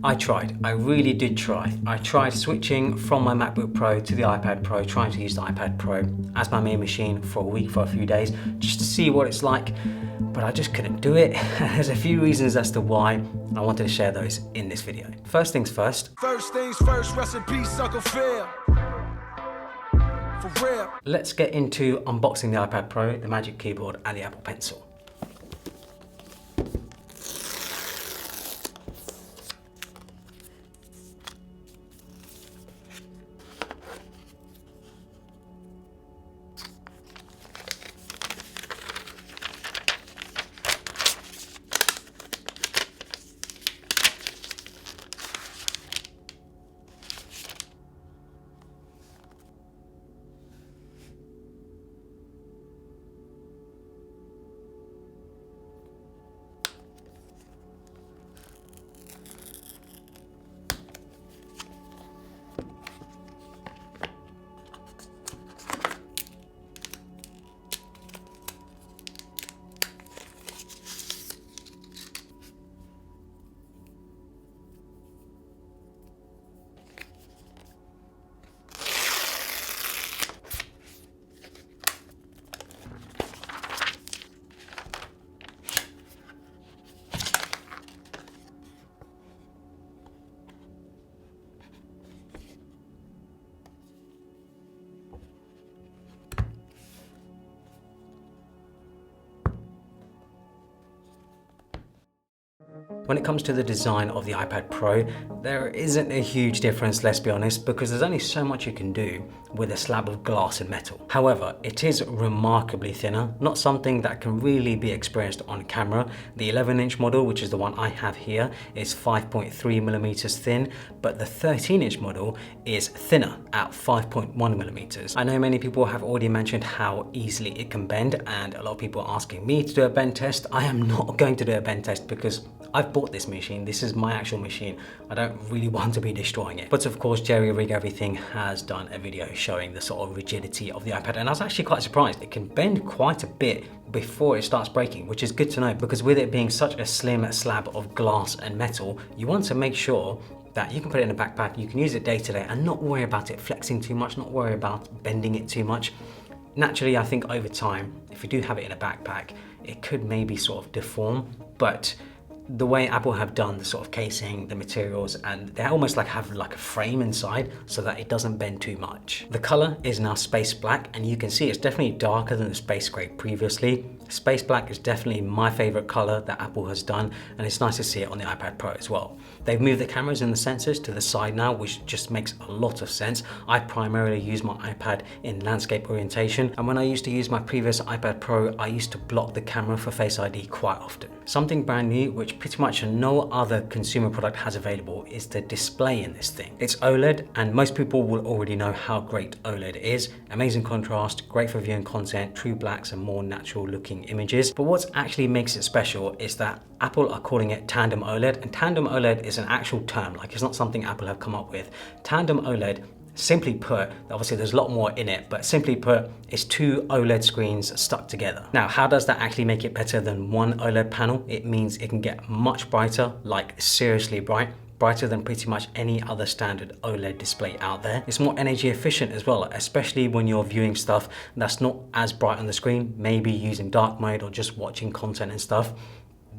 I really did try. I tried switching from my MacBook Pro to the iPad Pro, trying to use the iPad Pro as my main machine for a week, for a few days, just to see what it's like, but I just couldn't do it. There's a few reasons as to why, and I wanted to share those in this video. First things first. First things first, rest in peace, Uncle Phil. For real. Let's get into unboxing the iPad Pro, the Magic Keyboard, and the Apple Pencil. When it comes to the design of the iPad Pro, there isn't a huge difference, let's be honest, because there's only so much you can do with a slab of glass and metal. However, it is remarkably thinner, not something that can really be experienced on camera. The 11-inch model, which is the one I have here, is 5.3 millimeters thin, but the 13-inch model is thinner at 5.1 millimeters. I know many people have already mentioned how easily it can bend, and a lot of people are asking me to do a bend test. I am not going to do a bend test because I've bought this machine. This is my actual machine. I don't really want to be destroying it. But of course, Jerry Rig Everything has done a video showing the sort of rigidity of the iPad, and I was actually quite surprised. It can bend quite a bit before it starts breaking, which is good to know, because with it being such a slim slab of glass and metal, you want to make sure that you can put it in a backpack, you can use it day to day and not worry about it flexing too much, not worry about bending it too much. Naturally, I think over time, if you do have it in a backpack, it could maybe sort of deform, but the way Apple have done the sort of casing, the materials, and they almost like have like a frame inside so that it doesn't bend too much. The color is now space black, and you can see it's definitely darker than the space gray previously. Space black is definitely my favorite color that Apple has done, and it's nice to see it on the iPad Pro as well. They've moved the cameras and the sensors to the side now, which just makes a lot of sense. I primarily use my iPad in landscape orientation, and when I used to use my previous iPad Pro, I used to block the camera for Face ID quite often. Something brand new, which pretty much no other consumer product has available, is the display in this thing. It's OLED, and most people will already know how great OLED is. Amazing contrast, great for viewing content, true blacks and more natural looking images. But what actually makes it special is that Apple are calling it Tandem OLED, and Tandem OLED is an actual term, like it's not something Apple have come up with. Tandem OLED, simply put, obviously there's a lot more in it, but simply put, it's two OLED screens stuck together. Now, how does that actually make it better than one OLED panel? It means it can get much brighter, like seriously brighter than pretty much any other standard OLED display out there. It's more energy efficient as well, especially when you're viewing stuff that's not as bright on the screen, maybe using dark mode or just watching content and stuff.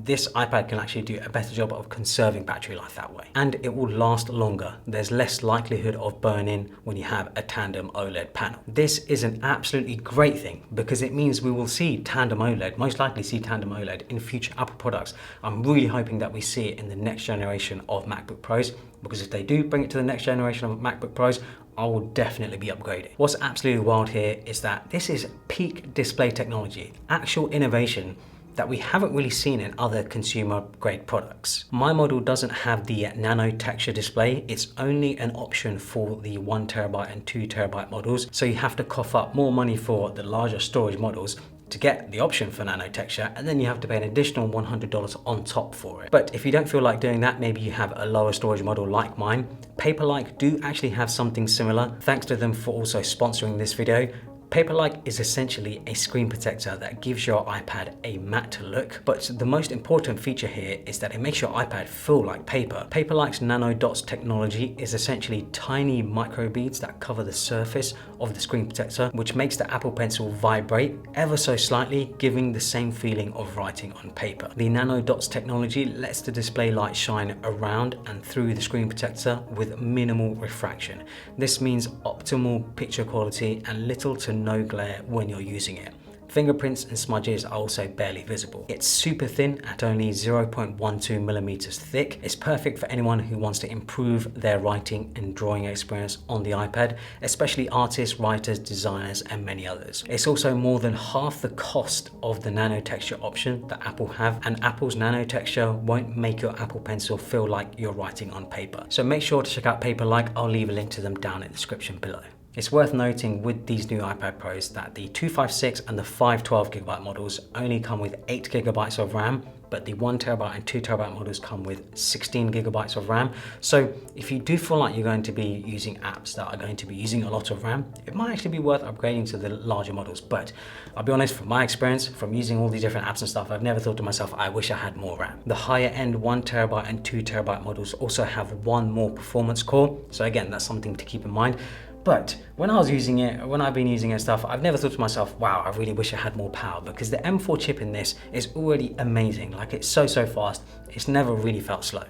This iPad can actually do a better job of conserving battery life that way. And it will last longer. There's less likelihood of burn-in when you have a tandem OLED panel. This is an absolutely great thing because it means we will see tandem OLED, most likely see tandem OLED in future Apple products. I'm really hoping that we see it in the next generation of MacBook Pros, because if they do bring it to the next generation of MacBook Pros, I will definitely be upgrading. What's absolutely wild here is that this is peak display technology, actual innovation that we haven't really seen in other consumer grade products. My model doesn't have the Nano texture display. It's only an option for the 1TB and 2TB models. So you have to cough up more money for the larger storage models to get the option for nano texture, and then you have to pay an additional $100 on top for it. But if you don't feel like doing that, maybe you have a lower storage model like mine. Paperlike do actually have something similar. Thanks to them for also sponsoring this video. Paper-like is essentially a screen protector that gives your iPad a matte look, but the most important feature here is that it makes your iPad feel like paper. Paper-like's Nano dots technology is essentially tiny microbeads that cover the surface of the screen protector, which makes the Apple Pencil vibrate ever so slightly, giving the same feeling of writing on paper. The Nano dots technology lets the display light shine around and through the screen protector with minimal refraction. This means optimal picture quality and little to no glare when you're using it. Fingerprints and smudges are also barely visible. It's super thin at only 0.12 millimeters thick. It's perfect for anyone who wants to improve their writing and drawing experience on the iPad, especially artists, writers, designers, and many others. It's also more than half the cost of the nano texture option that Apple have, and Apple's nano texture won't make your Apple Pencil feel like you're writing on paper. So make sure to check out Paper-like. I'll leave a link to them down in the description below. It's worth noting with these new iPad Pros that the 256 and the 512GB models only come with 8GB of RAM, but the 1TB and 2TB models come with 16GB of RAM. So if you do feel like you're going to be using apps that are going to be using a lot of RAM, it might actually be worth upgrading to the larger models. But I'll be honest, from my experience, from using all these different apps and stuff, I've never thought to myself, I wish I had more RAM. The higher end 1TB and 2TB models also have one more performance core. So again, that's something to keep in mind. But when I've been using it and stuff, I've never thought to myself, wow, I really wish I had more power, because the M4 chip in this is already amazing. Like, it's so fast. It's never really felt slow.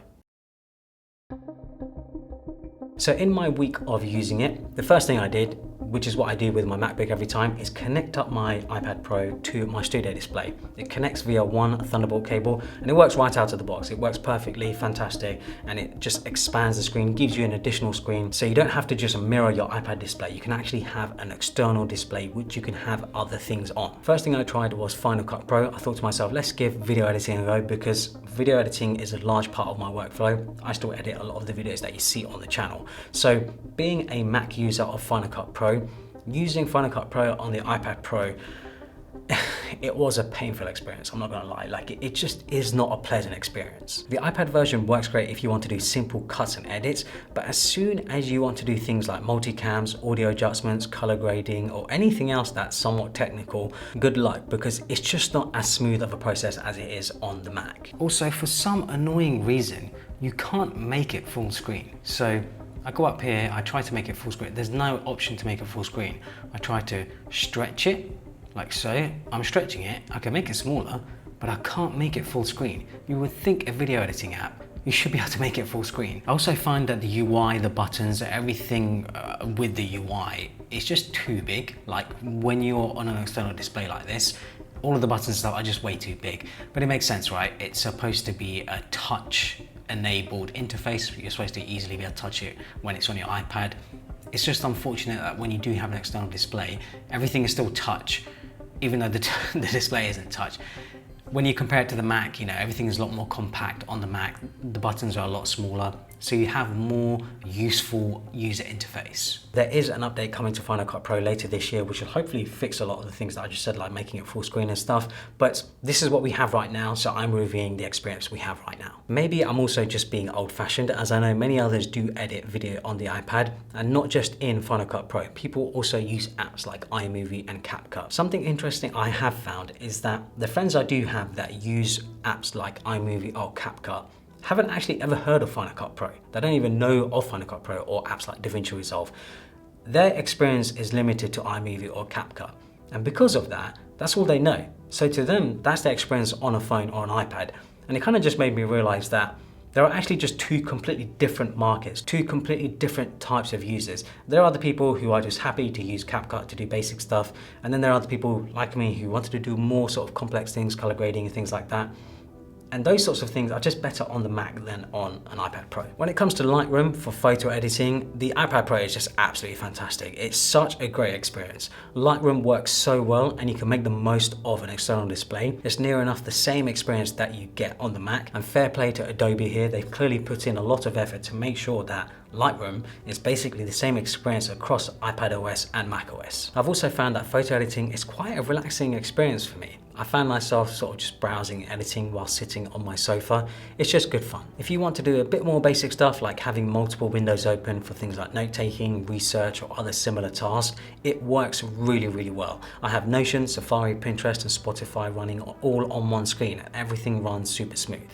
So in my week of using it, the first thing I did, which is what I do with my MacBook every time, is connect up my iPad Pro to my studio display. It connects via one Thunderbolt cable and it works right out of the box. It works perfectly, fantastic, and it just expands the screen, gives you an additional screen, so you don't have to just mirror your iPad display. You can actually have an external display which you can have other things on. First thing I tried was Final Cut Pro. I thought to myself, let's give video editing a go, because video editing is a large part of my workflow. I still edit a lot of the videos that you see on the channel. So being a Mac user of Final Cut Pro, using Final Cut Pro on the iPad Pro, it was a painful experience, I'm not gonna lie. Like, it just is not a pleasant experience. The iPad version works great if you want to do simple cuts and edits, but as soon as you want to do things like multicams, audio adjustments, color grading, or anything else that's somewhat technical, good luck, because it's just not as smooth of a process as it is on the Mac. Also, for some annoying reason, you can't make it full screen. So I go up here, I try to make it full screen. There's no option to make it full screen. I try to stretch it, like so. I'm stretching it, I can make it smaller, but I can't make it full screen. You would think a video editing app, you should be able to make it full screen. I also find that the UI, the buttons, everything with the UI, is just too big. Like, when you're on an external display like this, all of the buttons and stuff are just way too big. But it makes sense, right? It's supposed to be a touch enabled interface. You're supposed to easily be able to touch it when it's on your iPad. It's just unfortunate that when you do have an external display, everything is still touch, even though the display isn't touch. When you compare it to the Mac, you know, everything is a lot more compact on the Mac. The buttons are a lot smaller, so you have more useful user interface. There is an update coming to Final Cut Pro later this year, which will hopefully fix a lot of the things that I just said, like making it full screen and stuff. But this is what we have right now, so I'm reviewing the experience we have right now. Maybe I'm also just being old-fashioned, as I know many others do edit video on the iPad, and not just in Final Cut Pro. People also use apps like iMovie and CapCut. Something interesting I have found is that the friends I do have that use apps like iMovie or CapCut haven't actually ever heard of Final Cut Pro. They don't even know of Final Cut Pro or apps like DaVinci Resolve. Their experience is limited to iMovie or CapCut. And because of that, that's all they know. So to them, that's their experience on a phone or an iPad. And it kind of just made me realize that there are actually just two completely different markets, two completely different types of users. There are the people who are just happy to use CapCut to do basic stuff. And then there are the people like me who wanted to do more sort of complex things, color grading and things like that. And those sorts of things are just better on the Mac than on an iPad Pro. When it comes to Lightroom for photo editing, the iPad Pro is just absolutely fantastic. It's such a great experience. Lightroom works so well, and you can make the most of an external display. It's near enough the same experience that you get on the Mac. And fair play to Adobe here, they've clearly put in a lot of effort to make sure that Lightroom is basically the same experience across iPadOS and macOS. I've also found that photo editing is quite a relaxing experience for me. I found myself sort of just browsing, editing while sitting on my sofa. It's just good fun. If you want to do a bit more basic stuff like having multiple windows open for things like note-taking, research, or other similar tasks, it works really, really well. I have Notion, Safari, Pinterest, and Spotify running all on one screen, and everything runs super smooth.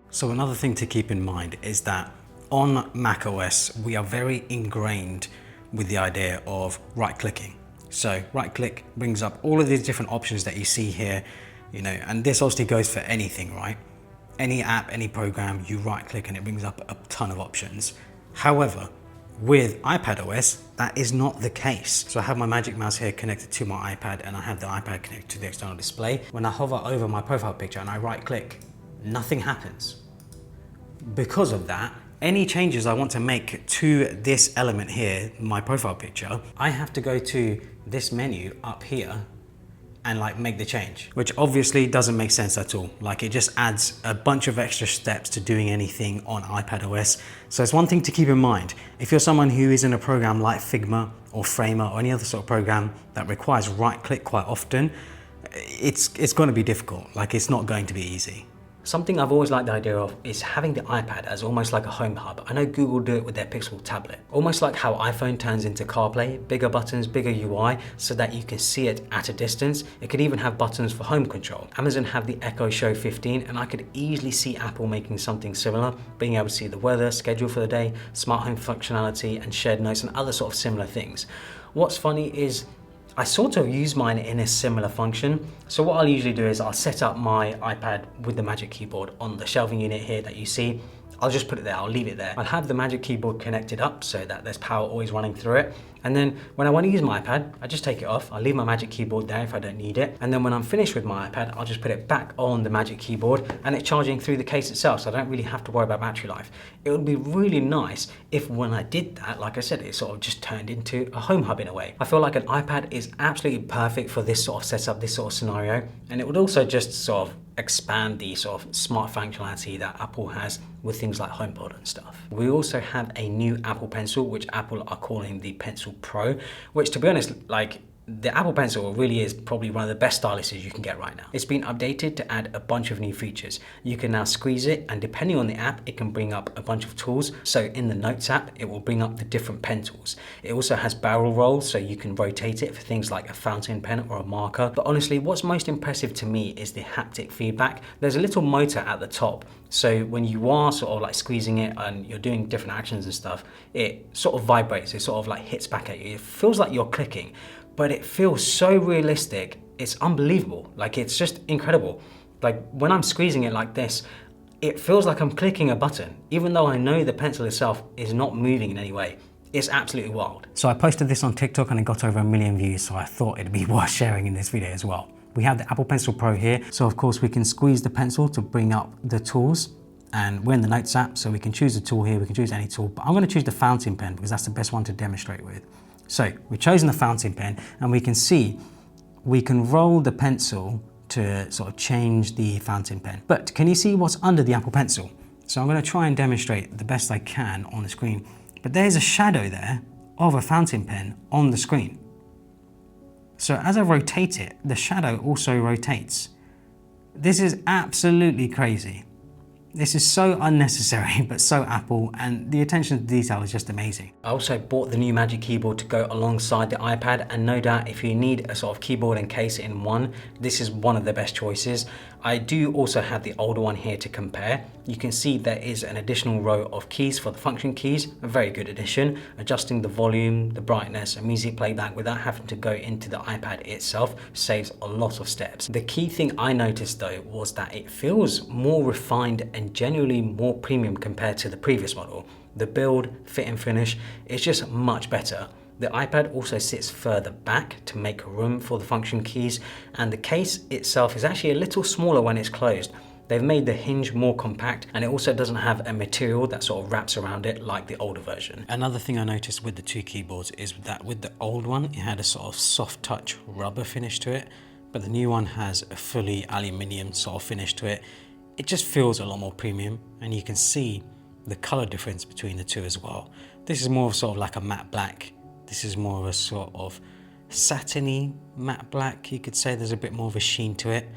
So another thing to keep in mind is that on macOS, we are very ingrained with the idea of right-clicking. So right click brings up all of these different options that you see here, you know, and this obviously goes for anything, right? Any app, any program, you right click and it brings up a ton of options. However, with iPadOS, that is not the case. So I have my Magic Mouse here connected to my iPad and I have the iPad connected to the external display. When I hover over my profile picture and I right click, nothing happens. Because of that, any changes I want to make to this element here, my profile picture, I have to go to this menu up here and like make the change, which obviously doesn't make sense at all. Like it just adds a bunch of extra steps to doing anything on iPadOS. So it's one thing to keep in mind. If you're someone who is in a program like Figma or Framer or any other sort of program that requires right click quite often, it's going to be difficult. Like it's not going to be easy. Something I've always liked the idea of is having the iPad as almost like a home hub. I know Google do it with their Pixel tablet. Almost like how iPhone turns into CarPlay, bigger buttons, bigger UI, so that you can see it at a distance. It could even have buttons for home control. Amazon have the Echo Show 15, and I could easily see Apple making something similar, being able to see the weather, schedule for the day, smart home functionality, and shared notes, and other sort of similar things. What's funny is I sort of use mine in a similar function. So what I'll usually do is I'll set up my iPad with the Magic Keyboard on the shelving unit here that you see. I'll just put it there, I'll leave it there. I'll have the Magic Keyboard connected up so that there's power always running through it. And then when I want to use my iPad, I just take it off. I'll leave my Magic Keyboard there if I don't need it. And then when I'm finished with my iPad, I'll just put it back on the Magic Keyboard and it's charging through the case itself, so I don't really have to worry about battery life. It would be really nice if when I did that, like I said, it sort of just turned into a home hub in a way. I feel like an iPad is absolutely perfect for this sort of setup, this sort of scenario. And it would also just sort of expand the sort of smart functionality that Apple has with things like HomePod and stuff. We also have a new Apple Pencil, which Apple are calling the Pencil Pro, which to be honest, like the Apple Pencil really is probably one of the best styluses you can get right now. It's been updated to add a bunch of new features. You can now squeeze it, and depending on the app, it can bring up a bunch of tools. So in the Notes app, it will bring up the different pen tools. It also has barrel rolls, so you can rotate it for things like a fountain pen or a marker. But honestly, what's most impressive to me is the haptic feedback. There's a little motor at the top. So when you are sort of like squeezing it and you're doing different actions and stuff, it sort of vibrates, it sort of like hits back at you. It feels like you're clicking, but it feels so realistic. It's unbelievable. Like it's just incredible. Like when I'm squeezing it like this, it feels like I'm clicking a button, even though I know the pencil itself is not moving in any way. It's absolutely wild. So I posted this on TikTok and it got over 1 million views, so I thought it'd be worth sharing in this video as well. We have the Apple Pencil Pro here. So of course we can squeeze the pencil to bring up the tools, and we're in the Notes app, so we can choose a tool here, we can choose any tool, but I'm gonna choose the fountain pen because that's the best one to demonstrate with. So we've chosen the fountain pen and we can see we can roll the pencil to sort of change the fountain pen. But can you see what's under the Apple Pencil? So I'm gonna try and demonstrate the best I can on the screen, but there's a shadow there of a fountain pen on the screen. So as I rotate it, the shadow also rotates. This is absolutely crazy. This is so unnecessary, but so Apple, and the attention to detail is just amazing. I also bought the new Magic Keyboard to go alongside the iPad, and no doubt if you need a sort of keyboard and case in one, this is one of the best choices. I do also have the older one here to compare. You can see there is an additional row of keys for the function keys, a very good addition, adjusting the volume, the brightness, and music playback without having to go into the iPad itself saves a lot of steps. The key thing I noticed though was that it feels more refined and genuinely more premium compared to the previous model. The build, fit and finish is just much better. The iPad also sits further back to make room for the function keys, and the case itself is actually a little smaller when it's closed. They've made the hinge more compact, and it also doesn't have a material that sort of wraps around it like the older version. Another thing I noticed with the two keyboards is that with the old one, it had a sort of soft touch rubber finish to it, but the new one has a fully aluminium sort of finish to it. It just feels a lot more premium, and you can see the color difference between the two as well. This is more of sort of like a matte black. This is more of a sort of satiny matte black. You could say there's a bit more of a sheen to it.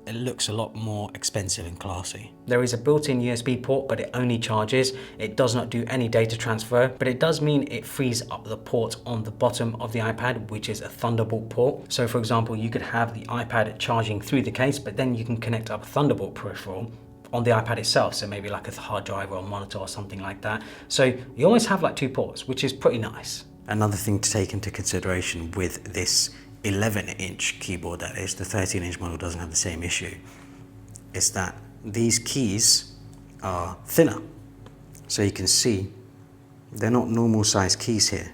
It looks a lot more expensive and classy. There is a built-in USB port, but it only charges. It does not do any data transfer, but it does mean it frees up the port on the bottom of the iPad, which is a Thunderbolt port. So for example, you could have the iPad charging through the case, but then you can connect up a Thunderbolt peripheral on the iPad itself. So maybe like a hard drive or a monitor or something like that. So you almost have like 2 ports, which is pretty nice. Another thing to take into consideration with this 11-inch keyboard, that is, the 13-inch model doesn't have the same issue, is that these keys are thinner. So you can see they're not normal size keys here,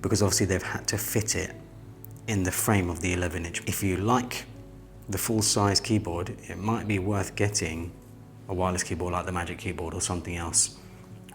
because obviously they've had to fit it in the frame of the 11-inch. If you like the full size keyboard, it might be worth getting a wireless keyboard like the Magic Keyboard or something else,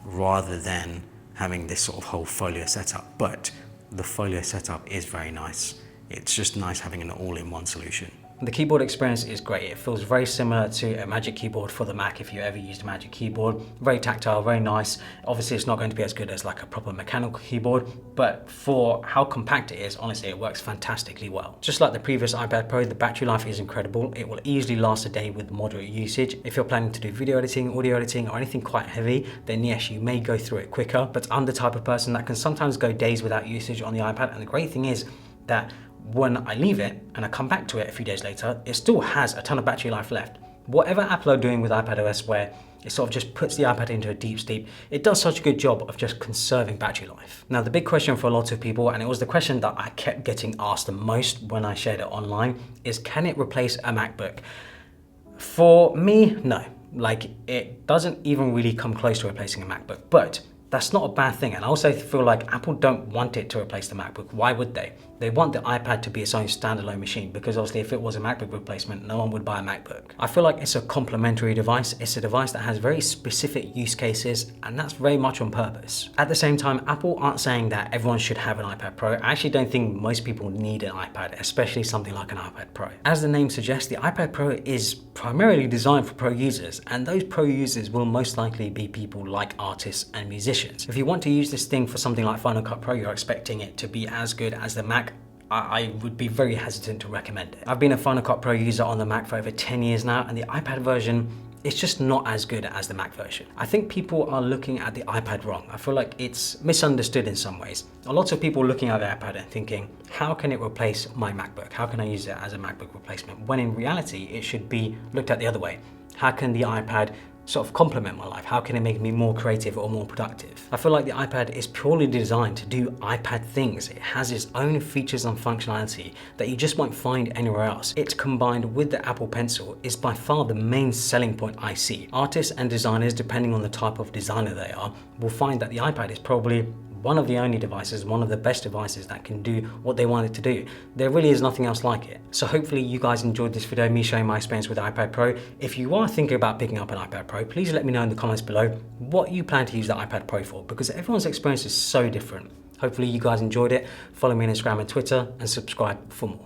rather than having this sort of whole folio setup. But the folio setup is very nice. It's just nice having an all-in-one solution. The keyboard experience is great. It feels very similar to a Magic Keyboard for the Mac if you ever used a Magic Keyboard. Very tactile, very nice. Obviously it's not going to be as good as like a proper mechanical keyboard, but for how compact it is, honestly, it works fantastically well. Just like the previous iPad Pro, the battery life is incredible. It will easily last a day with moderate usage. If you're planning to do video editing, audio editing, or anything quite heavy, then yes, you may go through it quicker, but I'm the type of person that can sometimes go days without usage on the iPad, and the great thing is that when I leave it and I come back to it a few days later, it still has a ton of battery life left. Whatever Apple are doing with iPadOS, where it sort of just puts the iPad into a deep sleep, it does such a good job of just conserving battery life. Now, the big question for a lot of people, and it was the question that I kept getting asked the most when I shared it online, is can it replace a MacBook? For me, no. Like, it doesn't even really come close to replacing a MacBook, but that's not a bad thing. And I also feel like Apple don't want it to replace the MacBook. Why would they? They want the iPad to be its own standalone machine, because obviously if it was a MacBook replacement, no one would buy a MacBook. I feel like it's a complementary device. It's a device that has very specific use cases, and that's very much on purpose. At the same time, Apple aren't saying that everyone should have an iPad Pro. I actually don't think most people need an iPad, especially something like an iPad Pro. As the name suggests, the iPad Pro is primarily designed for pro users, and those pro users will most likely be people like artists and musicians. If you want to use this thing for something like Final Cut Pro, you're expecting it to be as good as the Mac, I would be very hesitant to recommend it. I've been a Final Cut Pro user on the Mac for over 10 years now, and the iPad version, it's just not as good as the Mac version. I think people are looking at the iPad wrong. I feel like it's misunderstood in some ways. A lot of people looking at the iPad and thinking, how can it replace my MacBook? How can I use it as a MacBook replacement? When in reality, it should be looked at the other way. How can the iPad sort of complement my life? How can it make me more creative or more productive? I feel like the iPad is purely designed to do iPad things. It has its own features and functionality that you just won't find anywhere else. It, combined with the Apple Pencil, is by far the main selling point I see. Artists and designers, depending on the type of designer they are, will find that the iPad is probably one of the only devices, one of the best devices that can do what they want it to do. There really is nothing else like it. So hopefully you guys enjoyed this video, me showing my experience with the iPad Pro. If you are thinking about picking up an iPad Pro, please let me know in the comments below what you plan to use the iPad Pro for, because everyone's experience is so different. Hopefully you guys enjoyed it. Follow me on Instagram and Twitter, and subscribe for more.